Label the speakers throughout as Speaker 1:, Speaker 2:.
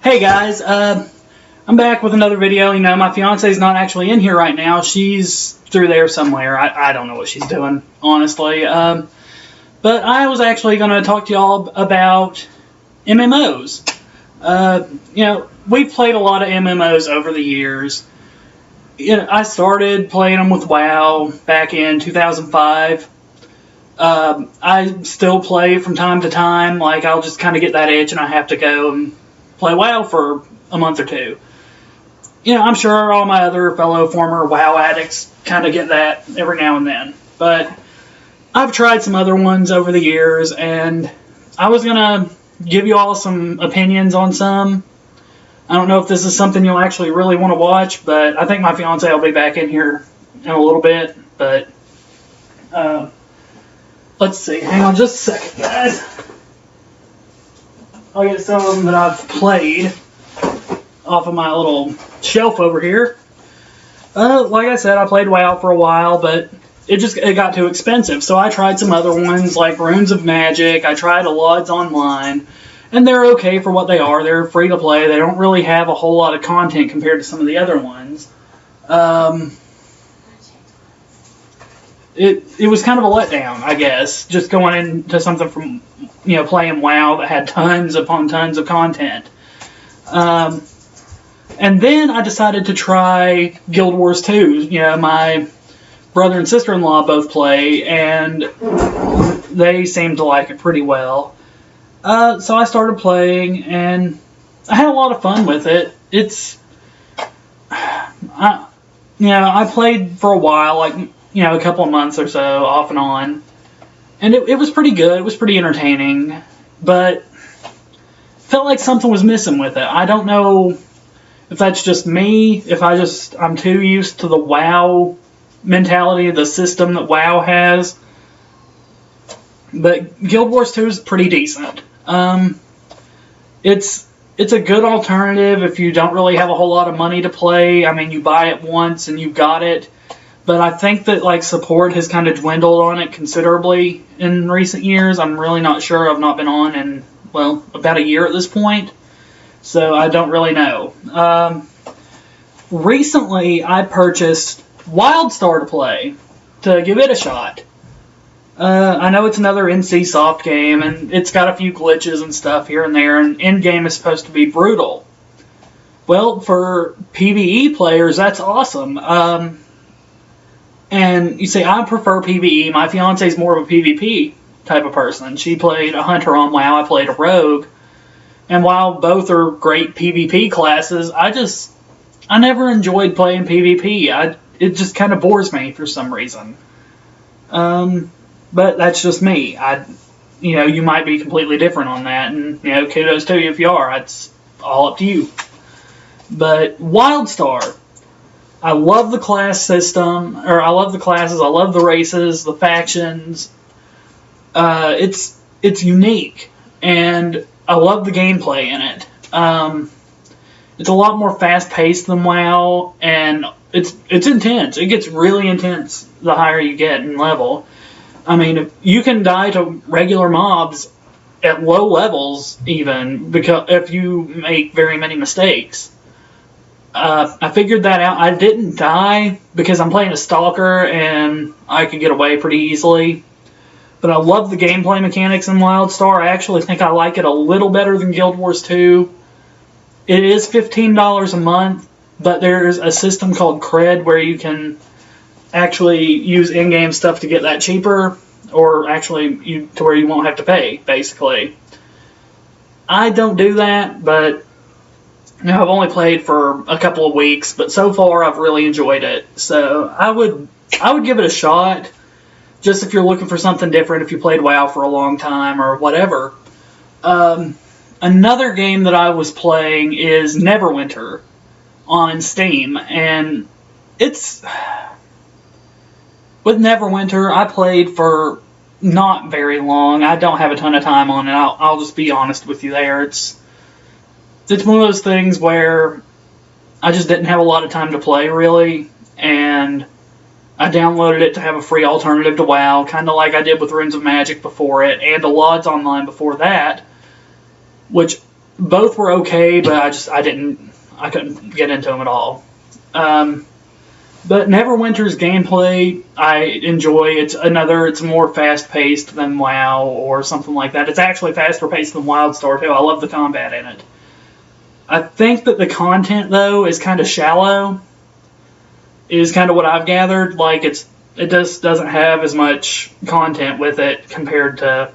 Speaker 1: Hey guys, I'm back with another video. You know, my fiance's not actually in here right now. She's through there somewhere. I don't know what she's doing, honestly. But I was actually going to talk to y'all about MMOs. You know, we've played a lot of MMOs over the years. You know, I started playing them with WoW back in 2005. I still play from time to time. Like, I'll just kind of get that itch and I have to go and play WoW for a month or two. You know, I'm sure all my other fellow former WoW addicts kind of get that every now and then. But I've tried some other ones over the years, and I was going to give you all some opinions on some. I don't know if this is something you'll actually really want to watch, but I think my fiance will be back in here in a little bit. But let's see. Hang on just a second, guys. I'll get some of them that I've played off of my little shelf over here. Like I said, I played WoW for a while, but it got too expensive. So I tried some other ones like Runes of Magic. I tried Allods Online, and they're okay for what they are. They're free to play. They don't really have a whole lot of content compared to some of the other ones. It was kind of a letdown, I guess, just going into something from, you know, playing WoW that had tons upon tons of content. And then I decided to try Guild Wars 2. You know, my brother and sister-in-law both play, and they seemed to like it pretty well. So I started playing, and I had a lot of fun with it. I played for a while, like, you know, a couple of months or so, off and on. And it was pretty good. It was pretty entertaining. But felt like something was missing with it. I don't know if that's just me, if I'm too used to the WoW mentality, the system that WoW has. But Guild Wars 2 is pretty decent. It's a good alternative if you don't really have a whole lot of money to play. I mean, you buy it once and you've got it. But I think that, like, support has kind of dwindled on it considerably in recent years. I'm really not sure. I've not been on in, well, about a year at this point. So I don't really know. Recently, I purchased WildStar to play, to give it a shot. I know it's another NC-Soft game, and it's got a few glitches and stuff here and there, and in-game is supposed to be brutal. Well, for PvE players, that's awesome. And you see, I prefer PvE. My fiance's more of a PvP type of person. She played a hunter on WoW. I played a rogue. And while both are great PvP classes, I never enjoyed playing PvP. It just kind of bores me for some reason. But that's just me. You know, you might be completely different on that, and, you know, kudos to you if you are. It's all up to you. But WildStar, I love the class system, or I love the classes, I love the races, the factions. It's unique, and I love the gameplay in it. It's a lot more fast-paced than WoW, and it's intense. It gets really intense the higher you get in level. I mean, if you can die to regular mobs at low levels, even, because if you make very many mistakes. I figured that out. I didn't die because I'm playing a Stalker and I could get away pretty easily. But I love the gameplay mechanics in WildStar. I actually think I like it a little better than Guild Wars 2. It is $15 a month, but there's a system called Cred where you can actually use in-game stuff to get that cheaper, or actually to where you won't have to pay, basically. I don't do that, but you know, I've only played for a couple of weeks, but so far I've really enjoyed it. So I would give it a shot, just if you're looking for something different, if you played WoW for a long time or whatever. Another game that I was playing is Neverwinter on Steam, and with Neverwinter, I played for not very long. I don't have a ton of time on it. I'll just be honest with you there. It's one of those things where I just didn't have a lot of time to play, really, and I downloaded it to have a free alternative to WoW, kind of like I did with Runes of Magic before it, and Allods Online before that, which both were okay, but I couldn't get into them at all. But Neverwinter's gameplay I enjoy. It's more fast paced than WoW or something like that. It's actually faster paced than WildStar too. I love the combat in it. I think that the content though is kind of shallow. Is kind of what I've gathered. Like it just doesn't have as much content with it compared to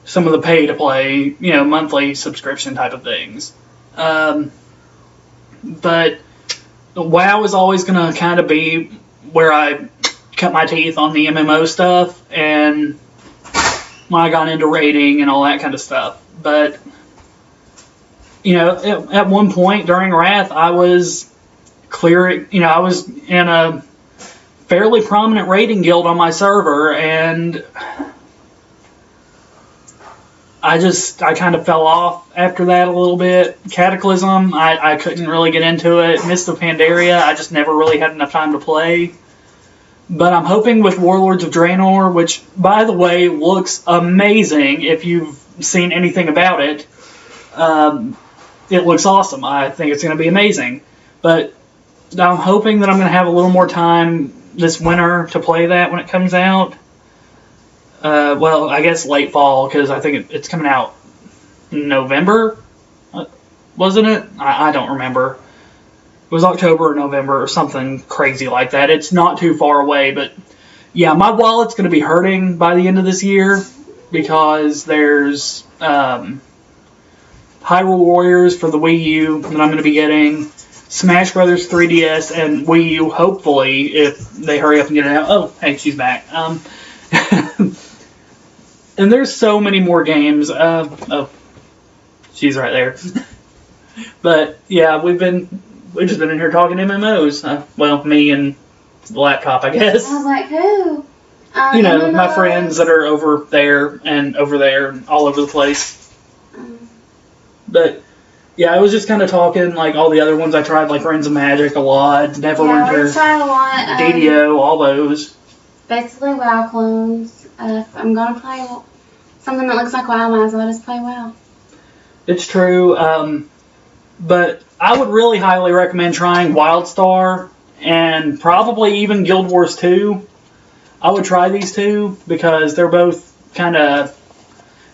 Speaker 1: some of the pay to play, monthly subscription type of things. But WoW is always going to kind of be where I cut my teeth on the MMO stuff and when I got into raiding and all that kind of stuff. But, at one point during Wrath, I was I was in a fairly prominent raiding guild on my server, and I kind of fell off after that a little bit. Cataclysm, I couldn't really get into it. Mist of Pandaria, I just never really had enough time to play. But I'm hoping with Warlords of Draenor, which, by the way, looks amazing if you've seen anything about it. It looks awesome. I think it's going to be amazing. But I'm hoping that I'm going to have a little more time this winter to play that when it comes out. Well, I guess late fall, because I think it's coming out in November, wasn't it? I don't remember. It was October or November or something crazy like that. It's not too far away, but yeah, my wallet's going to be hurting by the end of this year because there's Hyrule Warriors for the Wii U that I'm going to be getting, Smash Brothers 3DS, and Wii U, hopefully, if they hurry up and get it out. Oh, hey, she's back. And there's so many more games. Oh, she's right there. But yeah, we've just been in here talking MMOs. Well, me and the laptop, I guess.
Speaker 2: I was like, who?
Speaker 1: My friends that are over there and all over the place. But yeah, I was just kind of talking like all the other ones I tried, like Reigns of Magic a lot, Neverwinter,
Speaker 2: tried a lot.
Speaker 1: DDO, all those.
Speaker 2: Basically WoW clones. If I'm going to play something that looks like WoW, might as well just play WoW.
Speaker 1: It's true, but I would really highly recommend trying WildStar and probably even Guild Wars 2. I would try these two because they're both kind of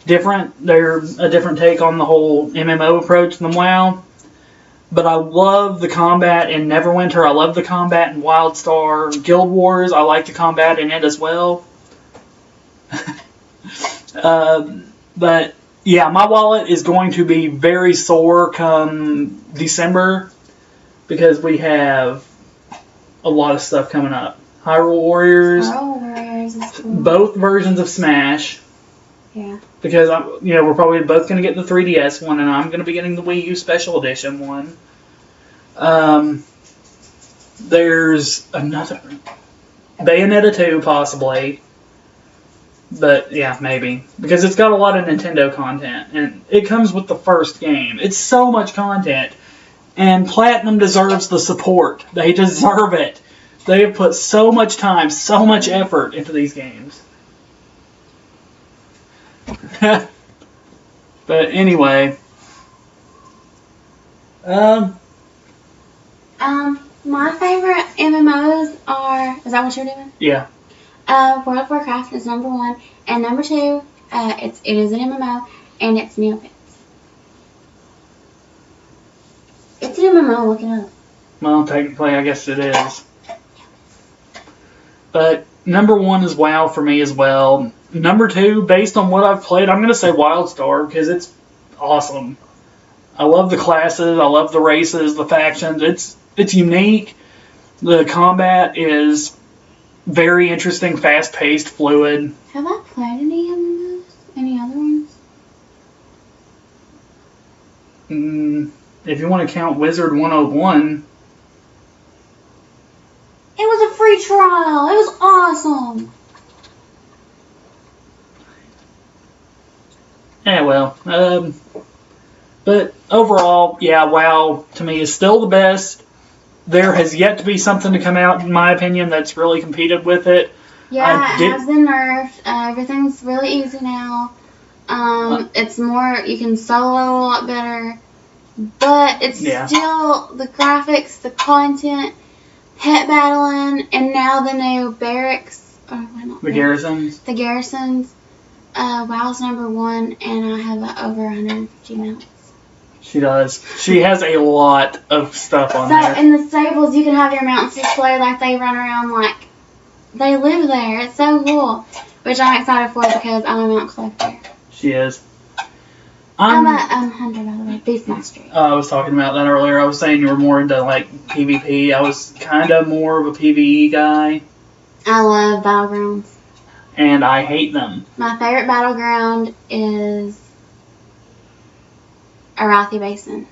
Speaker 1: different. They're a different take on the whole MMO approach than WoW. But I love the combat in Neverwinter. I love the combat in WildStar. Guild Wars, I like the combat in it as well. But yeah, my wallet is going to be very sore come December because we have a lot of stuff coming up. Hyrule Warriors
Speaker 2: is cool.
Speaker 1: Both versions of Smash.
Speaker 2: Yeah.
Speaker 1: Because we're probably both going to get the 3DS one, and I'm going to be getting the Wii U Special Edition one. There's another Bayonetta 2 possibly. But, yeah, maybe. Because it's got a lot of Nintendo content. And it comes with the first game. It's so much content. And Platinum deserves the support. They deserve it. They have put so much time, so much effort into these games. But anyway.
Speaker 2: My favorite MMOs are... Is that what you're doing?
Speaker 1: Yeah.
Speaker 2: World of Warcraft is number 1, and number 2, it is an MMO, and it's Neopets. It's an MMO, look it up.
Speaker 1: Well, technically, I guess it is. But number 1 is WoW for me as well. Number 2, based on what I've played, I'm going to say WildStar because it's awesome. I love the classes, I love the races, the factions. It's unique. The combat is very interesting, fast-paced, fluid.
Speaker 2: Have I played any MMOs? Any other ones?
Speaker 1: If you want to count Wizard 101.
Speaker 2: It was a free trial. It was awesome.
Speaker 1: Yeah, well. But overall, yeah, WoW to me is still the best. There has yet to be something to come out, in my opinion, that's really competed with it.
Speaker 2: Yeah, it has been nerfed. Everything's really easy now. It's more, you can solo a lot better, but it's still the graphics, the content, pet battling, and now the new barracks.
Speaker 1: The garrisons.
Speaker 2: The garrisons. WoW's #1, and I have over 150 mounts.
Speaker 1: She does. She has a lot of stuff on there.
Speaker 2: So in the stables, you can have your mounts displayed like they run around like they live there. It's so cool. Which I'm excited for because I'm a mount collector.
Speaker 1: She is.
Speaker 2: I'm a hunter, by the way. Beastmaster.
Speaker 1: I was talking about that earlier. I was saying you were more into like PvP. I was kind of more of a PvE guy.
Speaker 2: I love battlegrounds.
Speaker 1: And I hate them.
Speaker 2: My favorite battleground is Arathi Basin.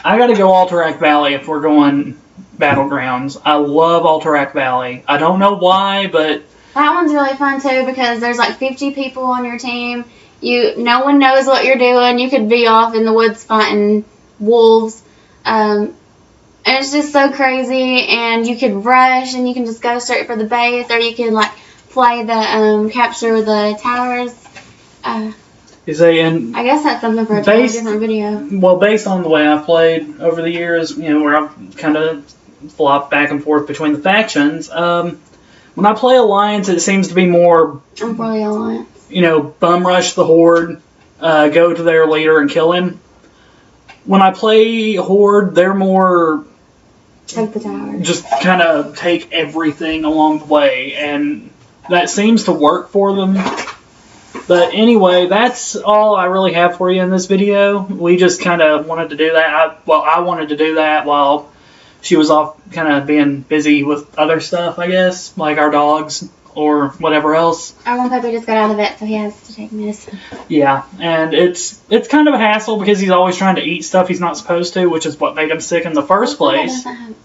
Speaker 1: I gotta go Alterac Valley if we're going battlegrounds. I love Alterac Valley. I don't know why, but
Speaker 2: that one's really fun too because there's like 50 people on your team. No one knows what you're doing. You could be off in the woods fighting wolves. And it's just so crazy. And you could rush and you can just go straight for the base, or you can like play the capture the towers. I guess that's something for a totally different video.
Speaker 1: Well, based on the way I've played over the years, where I've kind of flopped back and forth between the factions. When I play Alliance, it seems to be more.
Speaker 2: I'm for the Alliance.
Speaker 1: Bum rush the Horde, go to their leader and kill him. When I play Horde, they're more.
Speaker 2: Take the tower.
Speaker 1: Just kind of take everything along the way, and that seems to work for them. But anyway, that's all I really have for you in this video. We just kind of wanted to do that. I wanted to do that while she was off kind of being busy with other stuff, I guess, like our dogs or whatever else.
Speaker 2: Our one puppy just got out of the vet, so he has to take medicine.
Speaker 1: Yeah, and it's kind of a hassle because he's always trying to eat stuff he's not supposed to, which is what made him sick in the first place.
Speaker 2: It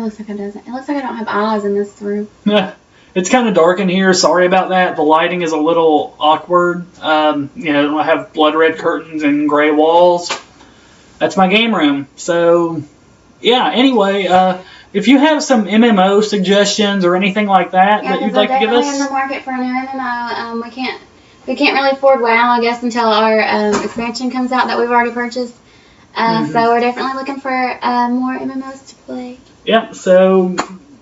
Speaker 2: looks like it doesn't. It looks like I don't have eyes in this room.
Speaker 1: Yeah. It's kind of dark in here. Sorry about that. The lighting is a little awkward. I have blood red curtains and gray walls. That's my game room. So, yeah. Anyway, if you have some MMO suggestions or anything like that you'd like to give us,
Speaker 2: we're in the market for a new MMO. We can't really afford WoW, I guess, until our expansion comes out that we've already purchased. So we're definitely looking for more MMOs to play.
Speaker 1: Yeah. So.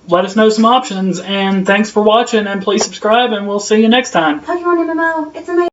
Speaker 1: Let us know some options, and thanks for watching, and please subscribe, and we'll see you next time.
Speaker 2: Pokemon MMO, it's amazing.